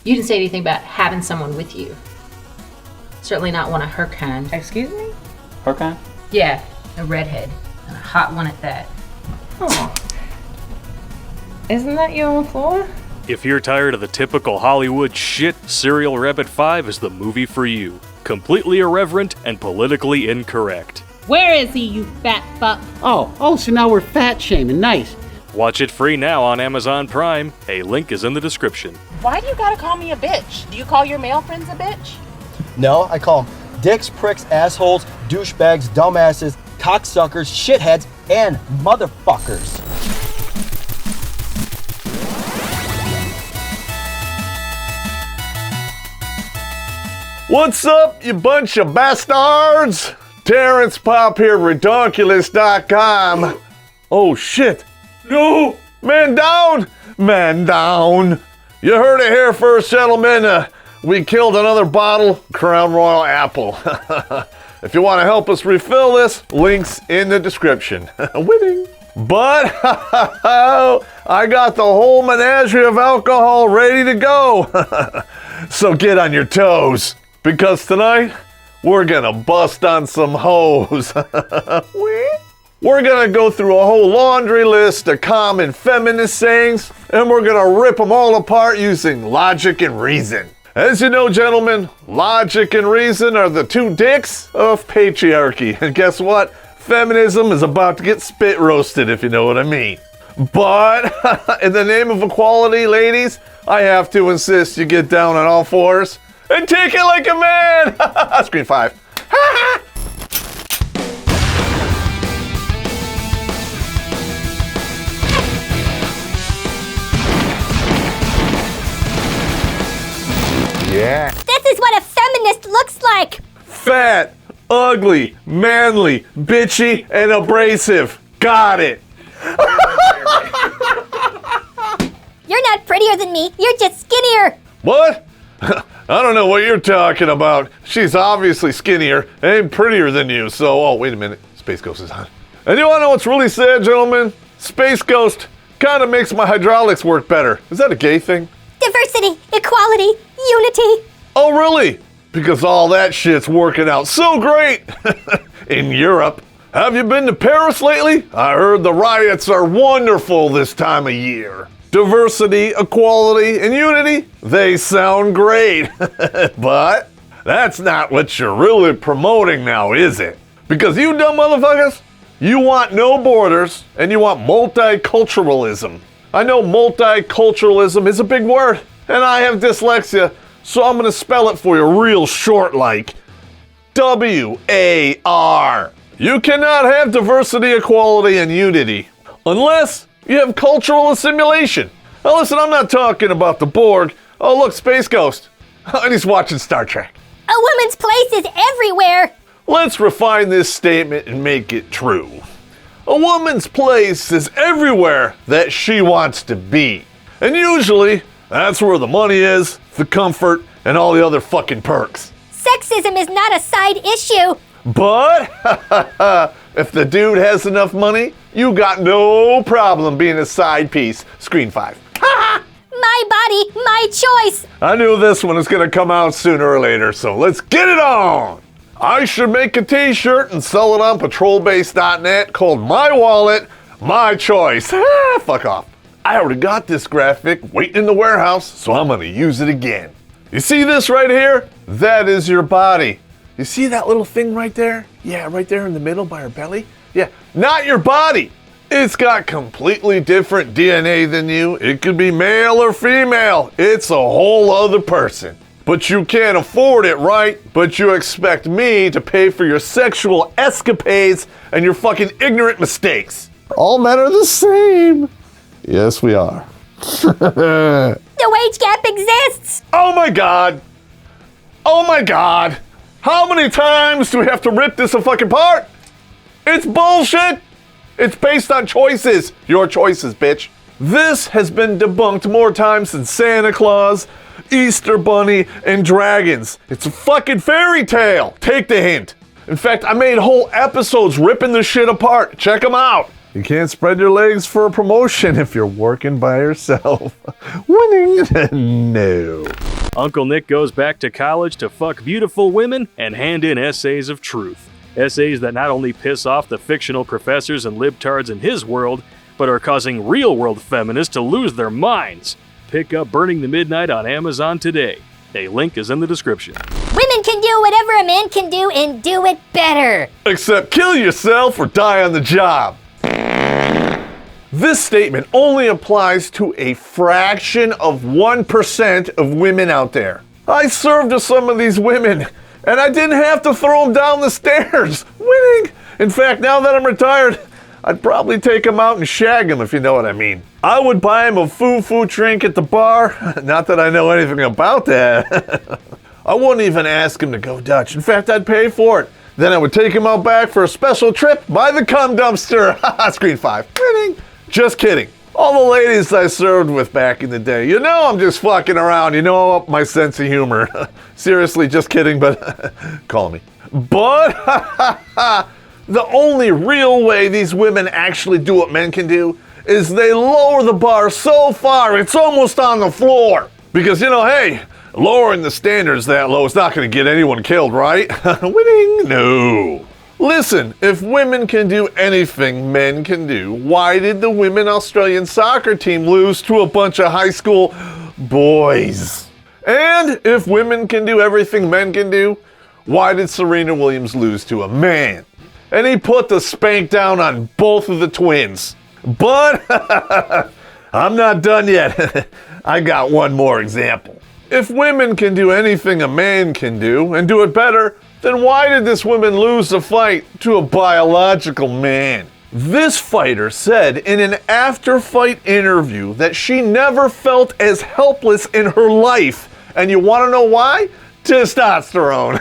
You didn't say anything about having someone with you. Certainly not one of her kind. Excuse me? Her kind? Yeah, a redhead. And a hot one at that. Oh. Isn't that your own floor? If you're tired of the typical Hollywood shit, Serial Rabbit 5 is the movie for you. Completely irreverent and politically incorrect. Where is he, you fat fuck? Oh, so now we're fat shaming. Nice. Watch it free now on Amazon Prime. A link is in the description. Why do you gotta call me a bitch? Do you call your male friends a bitch? No, I call them dicks, pricks, assholes, douchebags, dumbasses, cocksuckers, shitheads, and motherfuckers. What's up, you bunch of bastards? Terrence Popp here, Redonkulous.com. Oh shit. No! Man down! Man down! You heard it here first, gentlemen. We killed another bottle, Crown Royal Apple. If you want to help us refill this, links in the description. Winning! But I got the whole menagerie of alcohol ready to go. So get on your toes, because tonight we're gonna bust on some hoes. We're gonna go through a whole laundry list of common feminist sayings, and we're gonna rip them all apart using logic and reason. As you know, gentlemen, logic and reason are the two dicks of patriarchy. And guess what? Feminism is about to get spit roasted, if you know what I mean. But in the name of equality, ladies, I have to insist you get down on all fours and take it like a man. Screen 5. Yeah. This is what a feminist looks like. Fat, ugly, manly, bitchy, and abrasive. Got it. You're not prettier than me. You're just skinnier. What? I don't know what you're talking about. She's obviously skinnier and prettier than you, so... Oh, wait a minute. Space Ghost is on. And you want to know what's really sad, gentlemen? Space Ghost kind of makes my hydraulics work better. Is that a gay thing? Diversity, equality, unity. Oh, really? Because all that shit's working out so great in Europe. Have you been to Paris lately? I heard the riots are wonderful this time of year. Diversity, equality, and unity, they sound great. But that's not what you're really promoting now, is it? Because you dumb motherfuckers, you want no borders and you want multiculturalism. I know multiculturalism is a big word, and I have dyslexia, so I'm gonna spell it for you real short like W-A-R. You cannot have diversity, equality, and unity unless you have cultural assimilation. Now listen, I'm not talking about the Borg. Oh look, Space Ghost. And he's watching Star Trek. A woman's place is everywhere. Let's refine this statement and make it true. A woman's place is everywhere that she wants to be. And usually, that's where the money is, the comfort, and all the other fucking perks. Sexism is not a side issue. But, if the dude has enough money, you got no problem being a side piece. Screen 5. My body, my choice. I knew this one was gonna come out sooner or later, so let's get it on! I should make a t-shirt and sell it on patrolbase.net called My Wallet, My Choice. Fuck off. I already got this graphic waiting in the warehouse, so I'm gonna use it again. You see this right here? That is your body. You see that little thing right there? Yeah, right there in the middle by her belly? Yeah, not your body. It's got completely different DNA than you. It could be male or female. It's a whole other person. But you can't afford it, right? But you expect me to pay for your sexual escapades and your fucking ignorant mistakes. All men are the same. Yes, we are. The wage gap exists. Oh my God. Oh my God. How many times do we have to rip this a fucking apart? It's bullshit. It's based on choices. Your choices, bitch. This has been debunked more times than Santa Claus, Easter Bunny, and dragons. It's a fucking fairy tale. Take the hint. In fact, I made whole episodes ripping this shit apart. Check them out. You can't spread your legs for a promotion if you're working by yourself. Winning? No. Uncle Nick goes back to college to fuck beautiful women and hand in essays of truth. Essays that not only piss off the fictional professors and libtards in his world, but are causing real-world feminists to lose their minds. Pick up Burning the Midnight on Amazon today. A link is in the description. Women can do whatever a man can do and do it better. Except kill yourself or die on the job. This statement only applies to a fraction of 1% of women out there. I served to some of these women, and I didn't have to throw them down the stairs. Winning! In fact, now that I'm retired, I'd probably take them out and shag them, if you know what I mean. I would buy them a foo-foo drink at the bar. Not that I know anything about that. I wouldn't even ask him to go Dutch. In fact, I'd pay for it. Then I would take him out back for a special trip by the cum dumpster. Screen 5. Winning. Just kidding. All the ladies I served with back in the day, you know I'm just fucking around. You know my sense of humor. Seriously, just kidding, but call me. But the only real way these women actually do what men can do is they lower the bar so far it's almost on the floor. Because, you know, hey, lowering the standards that low is not going to get anyone killed, right? Winning? No. Listen, if women can do anything men can do, why did the women Australian soccer team lose to a bunch of high school boys? And if women can do everything men can do, why did Serena Williams lose to a man? And he put the spank down on both of the twins. But I'm not done yet. I got one more example. If women can do anything a man can do and do it better, then why did this woman lose the fight to a biological man? This fighter said in an after-fight interview that she never felt as helpless in her life. And you want to know why? Testosterone.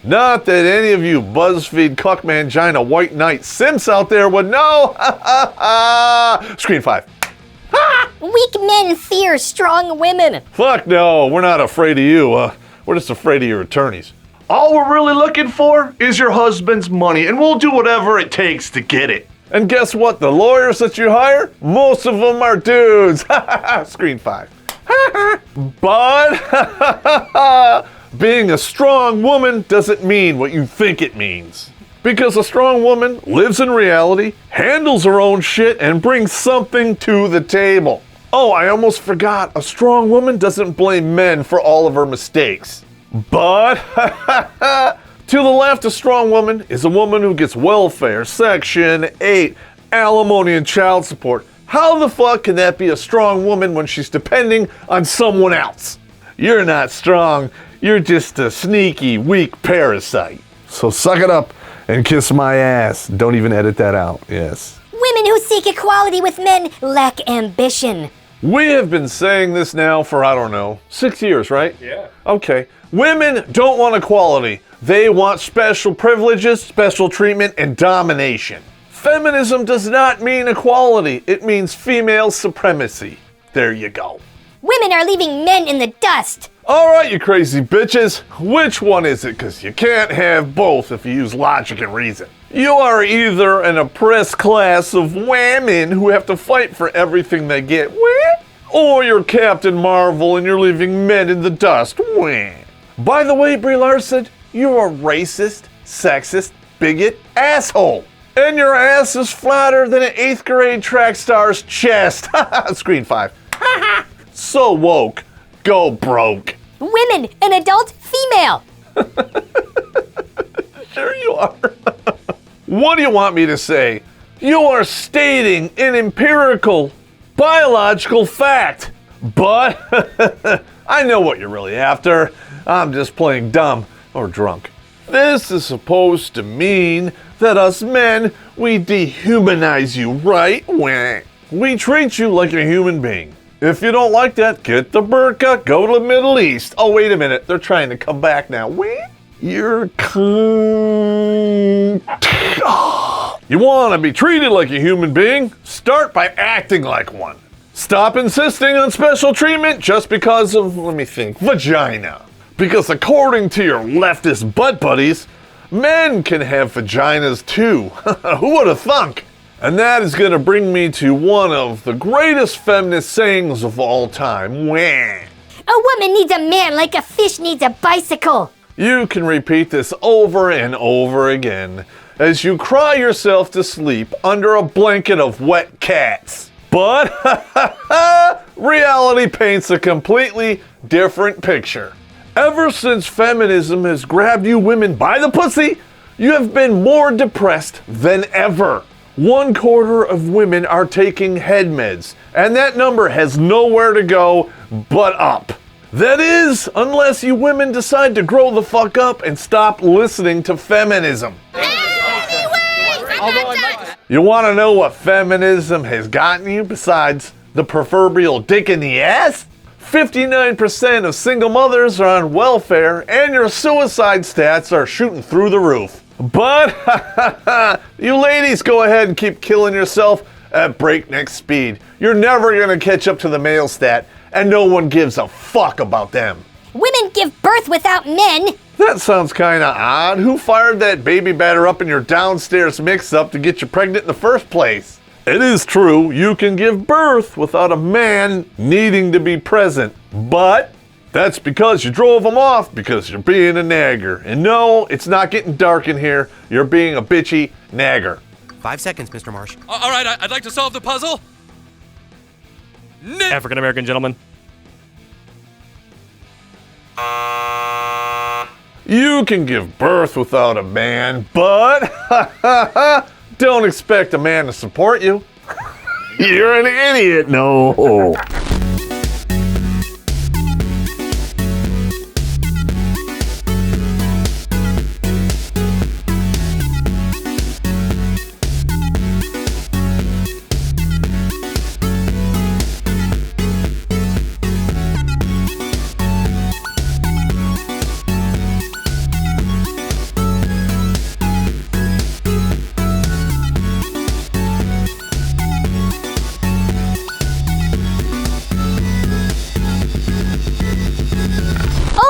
Not that any of you BuzzFeed cuckmangina white knight simps out there would know. Screen 5. Weak men fear strong women. Fuck no, we're not afraid of you. We're just afraid of your attorneys. All we're really looking for is your husband's money, and we'll do whatever it takes to get it. And guess what? The lawyers that you hire, most of them are dudes. Screen 5. But being a strong woman doesn't mean what you think it means. Because a strong woman lives in reality, handles her own shit, and brings something to the table. Oh, I almost forgot. A strong woman doesn't blame men for all of her mistakes. But to the left, a strong woman is a woman who gets welfare, Section 8, alimony, and child support. How the fuck can that be a strong woman when she's depending on someone else? You're not strong. You're just a sneaky, weak parasite. So suck it up and kiss my ass. Don't even edit that out. Yes. Women who seek equality with men lack ambition. We have been saying this now for, I don't know, 6 years, right? Yeah. Okay. Women don't want equality. They want special privileges, special treatment, and domination. Feminism does not mean equality. It means female supremacy. There you go. Women are leaving men in the dust. All right, you crazy bitches. Which one is it? Because you can't have both if you use logic and reason. You are either an oppressed class of women who have to fight for everything they get, or you're Captain Marvel and you're leaving men in the dust. By the way, Brie Larson, you're a racist, sexist, bigot asshole. And your ass is flatter than an 8th grade track star's chest. Screen 5. So woke. Go broke. Women, an adult female. Sure you are. What do you want me to say? You are stating an empirical, biological fact. But I know what you're really after. I'm just playing dumb or drunk. This is supposed to mean that us men, we dehumanize you, right? We treat you like a human being. If you don't like that, get the burqa, go to the Middle East. Oh, wait a minute, they're trying to come back now. You're You want to be treated like a human being? Start by acting like one. Stop insisting on special treatment just because of, let me think, vagina. Because according to your leftist butt buddies, men can have vaginas too. Who would have thunk? And that is going to bring me to one of the greatest feminist sayings of all time. A woman needs a man like a fish needs a bicycle. You can repeat this over and over again as you cry yourself to sleep under a blanket of wet cats. But reality paints a completely different picture. Ever since feminism has grabbed you women by the pussy, you have been more depressed than ever. 1/4 of women are taking head meds, and that number has nowhere to go but up. That is, unless you women decide to grow the fuck up and stop listening to feminism. You want to know what feminism has gotten you besides the proverbial dick in the ass? 59% of single mothers are on welfare, and your suicide stats are shooting through the roof. But you ladies go ahead and keep killing yourself at breakneck speed. You're never going to catch up to the male stat, and no one gives a fuck about them. Women give birth without men. That sounds kinda odd. Who fired that baby batter up in your downstairs mix-up to get you pregnant in the first place? It is true, you can give birth without a man needing to be present, but that's because you drove him off because you're being a nagger. And no, it's not getting dark in here. You're being a bitchy nagger. 5 seconds, Mr. Marsh. All right, I'd like to solve the puzzle. African American gentleman. You can give birth without a man, but don't expect a man to support you. You're an idiot, no.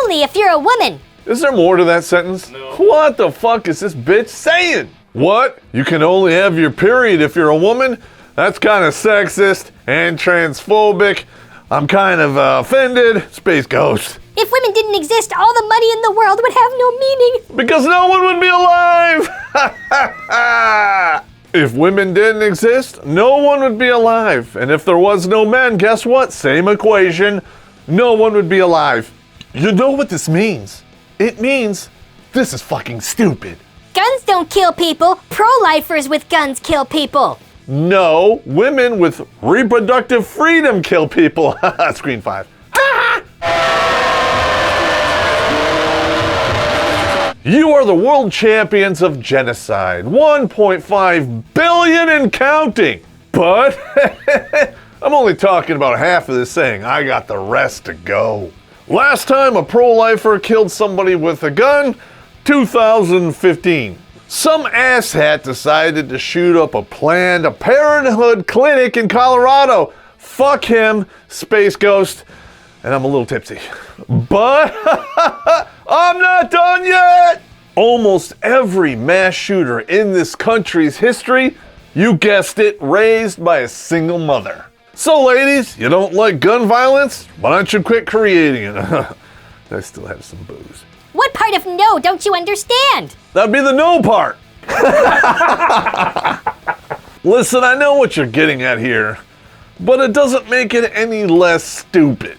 Only if you're a woman. Is there more to that sentence? No. What the fuck is this bitch saying? What? You can only have your period if you're a woman? That's kind of sexist and transphobic. I'm kind of offended. Space Ghost. If women didn't exist, all the money in the world would have no meaning. Because no one would be alive! If women didn't exist, no one would be alive. And if there was no men, guess what? Same equation. No one would be alive. You know what this means? It means this is fucking stupid. Guns don't kill people. Pro-lifers with guns kill people. No, women with reproductive freedom kill people. Screen 5. You are the world champions of genocide. 1.5 billion and counting. But I'm only talking about half of this thing. I got the rest to go. Last time a pro-lifer killed somebody with a gun, 2015. Some asshat decided to shoot up a Planned Parenthood clinic in Colorado. Fuck him, Space Ghost. And I'm a little tipsy. But I'm not done yet! Almost every mass shooter in this country's history, you guessed it, raised by a single mother. So ladies, you don't like gun violence? Why don't you quit creating it? I still have some booze. What part of no don't you understand? That'd be the no part. Listen, I know what you're getting at here, but it doesn't make it any less stupid.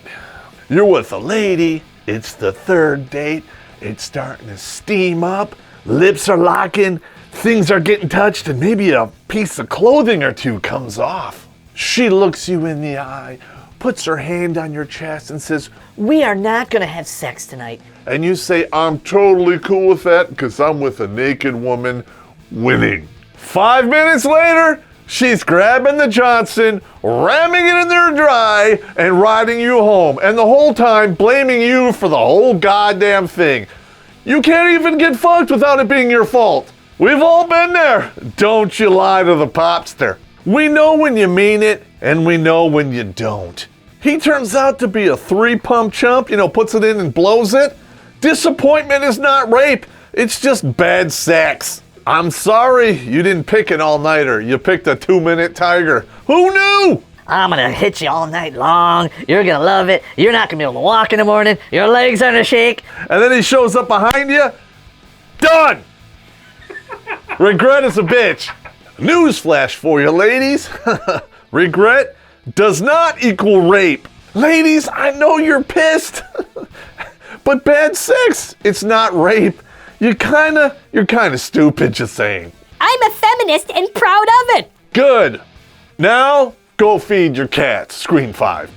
You're with a lady, it's the third date, it's starting to steam up, lips are locking, things are getting touched, and maybe a piece of clothing or two comes off. She looks you in the eye, puts her hand on your chest and says, "We are not gonna have sex tonight." And you say, "I'm totally cool with that because I'm with a naked woman winning." 5 minutes later, she's grabbing the Johnson, ramming it in there dry, and riding you home. And the whole time blaming you for the whole goddamn thing. You can't even get fucked without it being your fault. We've all been there. Don't you lie to the popster. We know when you mean it, and we know when you don't. He turns out to be a 3-pump chump, puts it in and blows it. Disappointment is not rape, it's just bad sex. I'm sorry you didn't pick an all-nighter, you picked a 2-minute tiger. Who knew? I'm gonna hit you all night long. You're gonna love it. You're not gonna be able to walk in the morning. Your legs are gonna shake. And then he shows up behind you. Done! Regret is a bitch. Newsflash for you, ladies. Regret does not equal rape. Ladies, I know you're pissed. But bad sex, it's not rape. You're kinda stupid, just saying. I'm a feminist and proud of it. Good. Now, go feed your cat. Screen 5.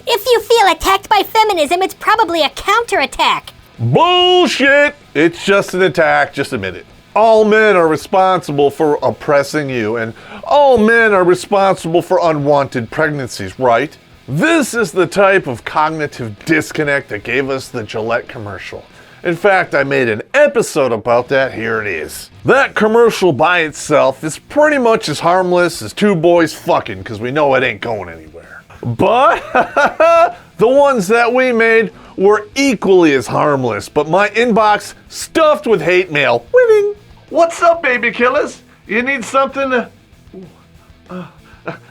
If you feel attacked by feminism, it's probably a counterattack. Bullshit! It's just an attack, just admit it. All men are responsible for oppressing you, and all men are responsible for unwanted pregnancies, right? This is the type of cognitive disconnect that gave us the Gillette commercial. In fact, I made an episode about that. Here it is. That commercial by itself is pretty much as harmless as two boys fucking, because we know it ain't going anywhere. But the ones that we made were equally as harmless, but my inbox stuffed with hate mail. Winning. What's up, baby killers? You need something to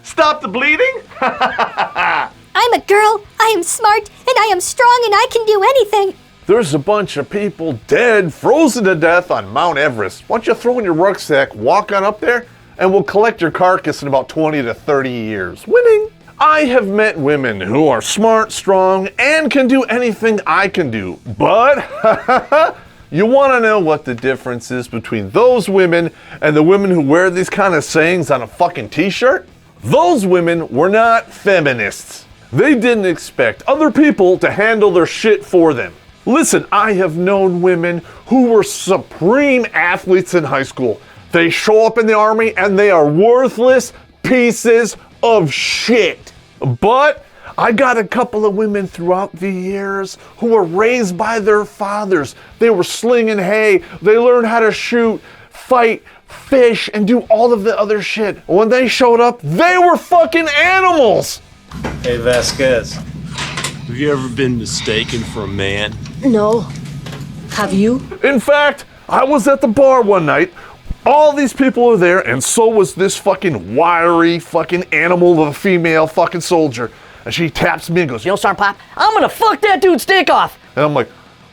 stop the bleeding? I'm a girl, I am smart, and I am strong, and I can do anything. There's a bunch of people dead, frozen to death on Mount Everest. Why don't you throw in your rucksack, walk on up there, and we'll collect your carcass in about 20 to 30 years. Winning! I have met women who are smart, strong, and can do anything I can do. But you want to know what the difference is between those women and the women who wear these kind of sayings on a fucking t-shirt? Those women were not feminists. They didn't expect other people to handle their shit for them. Listen, I have known women who were supreme athletes in high school. They show up in the army and they are worthless pieces of shit. But I got a couple of women throughout the years who were raised by their fathers. They were slinging hay. They learned how to shoot, fight, fish, and do all of the other shit. When they showed up, they were fucking animals. Hey, Vasquez, have you ever been mistaken for a man? No. Have you? In fact, I was at the bar one night. All these people are there, and so was this fucking wiry fucking animal of a female fucking soldier. And she taps me and goes, You know, Sergeant Popp, I'm gonna fuck that dude's dick off. And I'm like,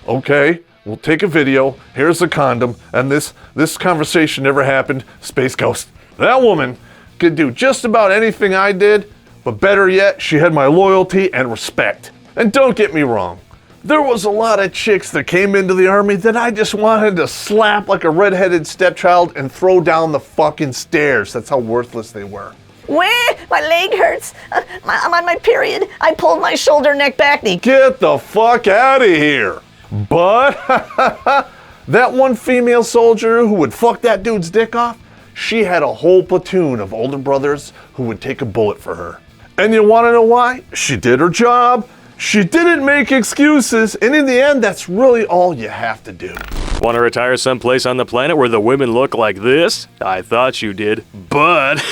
okay, we'll take a video. Here's the condom. And this conversation never happened. Space Ghost. That woman could do just about anything I did, but better yet, she had my loyalty and respect. And don't get me wrong. There was a lot of chicks that came into the army that I just wanted to slap like a redheaded stepchild and throw down the fucking stairs. That's how worthless they were. Where? My leg hurts. I'm on my period. I pulled my shoulder, neck, back knee. Get the fuck out of here. But that one female soldier who would fuck that dude's dick off, she had a whole platoon of older brothers who would take a bullet for her. And you want to know why? She did her job. She didn't make excuses, and in the end, that's really all you have to do. Want to retire someplace on the planet where the women look like this? I thought you did, but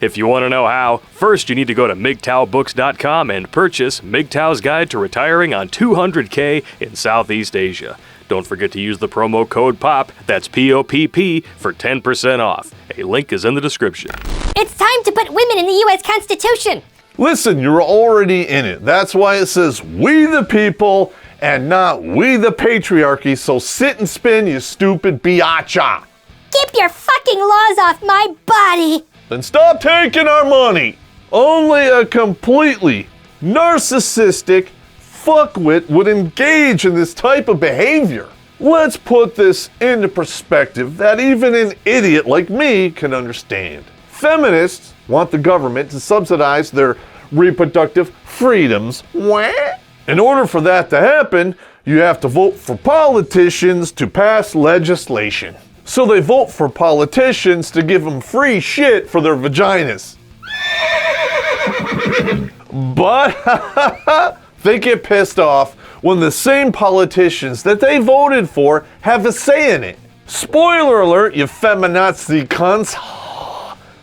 if you want to know how, first you need to go to MGTOWbooks.com and purchase MGTOW's Guide to Retiring on 200K in Southeast Asia. Don't forget to use the promo code POPP, that's P-O-P-P, for 10% off. A link is in the description. It's time to put women in the U.S. Constitution. Listen, you're already in it. That's why it says we the people and not we the patriarchy, so sit and spin, you stupid biatcha. Keep your fucking laws off my body. Then stop taking our money. Only a completely narcissistic fuckwit would engage in this type of behavior. Let's put this into perspective that even an idiot like me can understand. Feminists want the government to subsidize their reproductive freedoms. What? In order for that to happen, you have to vote for politicians to pass legislation. So they vote for politicians to give them free shit for their vaginas. But they get pissed off when the same politicians that they voted for have a say in it. Spoiler alert, you feminazi cunts.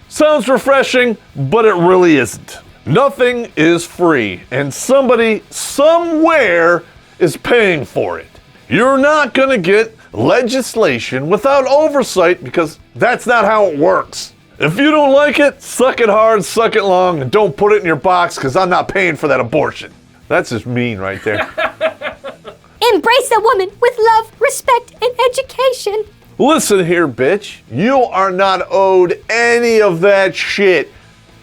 Sounds refreshing, but it really isn't. Nothing is free, and somebody somewhere is paying for it. You're not gonna get legislation without oversight because that's not how it works. If you don't like it, suck it hard, suck it long, and don't put it in your box because I'm not paying for that abortion. That's just mean right there. Embrace a woman with love, respect, and education. Listen here, bitch. You are not owed any of that shit.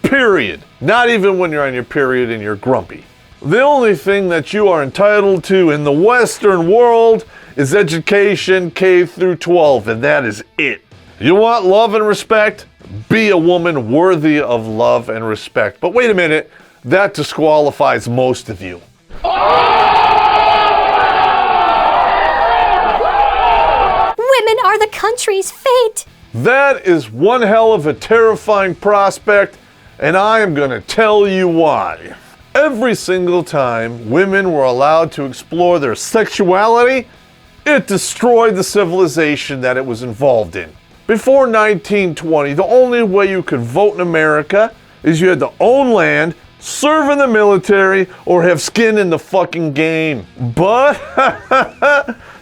Period. Not even when you're on your period and you're grumpy. The only thing that you are entitled to in the Western world is education K through 12, and that is it. You want love and respect? Be a woman worthy of love and respect. But wait a minute, that disqualifies most of you. Women are the country's fate. That is one hell of a terrifying prospect, and I am going to tell you why. Every single time women were allowed to explore their sexuality, it destroyed the civilization that it was involved in. Before 1920, the only way you could vote in America is you had to own land, serve in the military, or have skin in the fucking game. But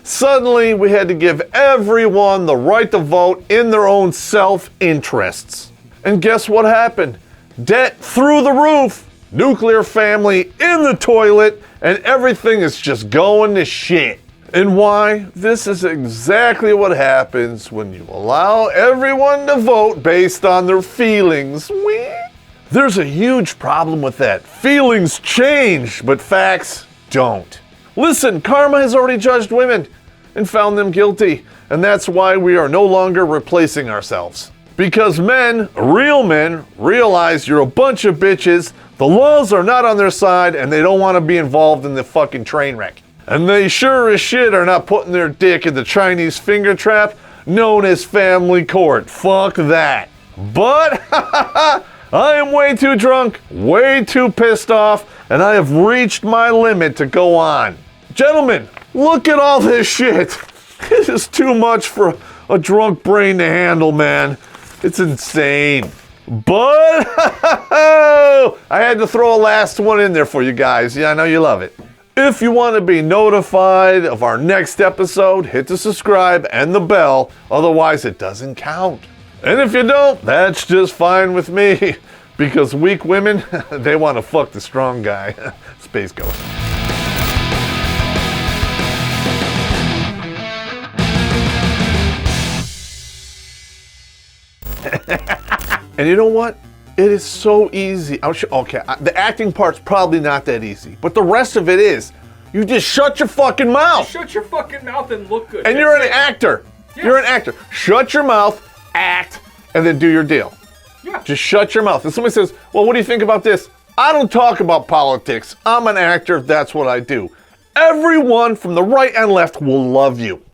suddenly we had to give everyone the right to vote in their own self-interests. And guess what happened? Debt through the roof, nuclear family in the toilet, and everything is just going to shit. And why? This is exactly what happens when you allow everyone to vote based on their feelings. There's a huge problem with that. Feelings change, but facts don't. Listen, karma has already judged women and found them guilty, and that's why we are no longer replacing ourselves. Because men, real men, realize you're a bunch of bitches, the laws are not on their side, and they don't want to be involved in the fucking train wreck. And they sure as shit are not putting their dick in the Chinese finger trap known as family court. Fuck that. But I am way too drunk, way too pissed off, and I have reached my limit to go on. Gentlemen, look at all this shit. This is too much for a drunk brain to handle, man. It's insane. But I had to throw a last one in there for you guys. Yeah, I know you love it. If you want to be notified of our next episode, hit the subscribe and the bell. Otherwise, it doesn't count. And if you don't, that's just fine with me. Because weak women, they want to fuck the strong guy. Space Ghost. And you know what? It is so easy. Okay, the acting part's probably not that easy, but the rest of it is. You just shut your fucking mouth. Shut your fucking mouth and look good. And you're an actor. Yes. You're an actor. Shut your mouth, act, and then do your deal. Yeah. Just shut your mouth. If somebody says, well, what do you think about this? I don't talk about politics. I'm an actor. That's what I do. Everyone from the right and left will love you.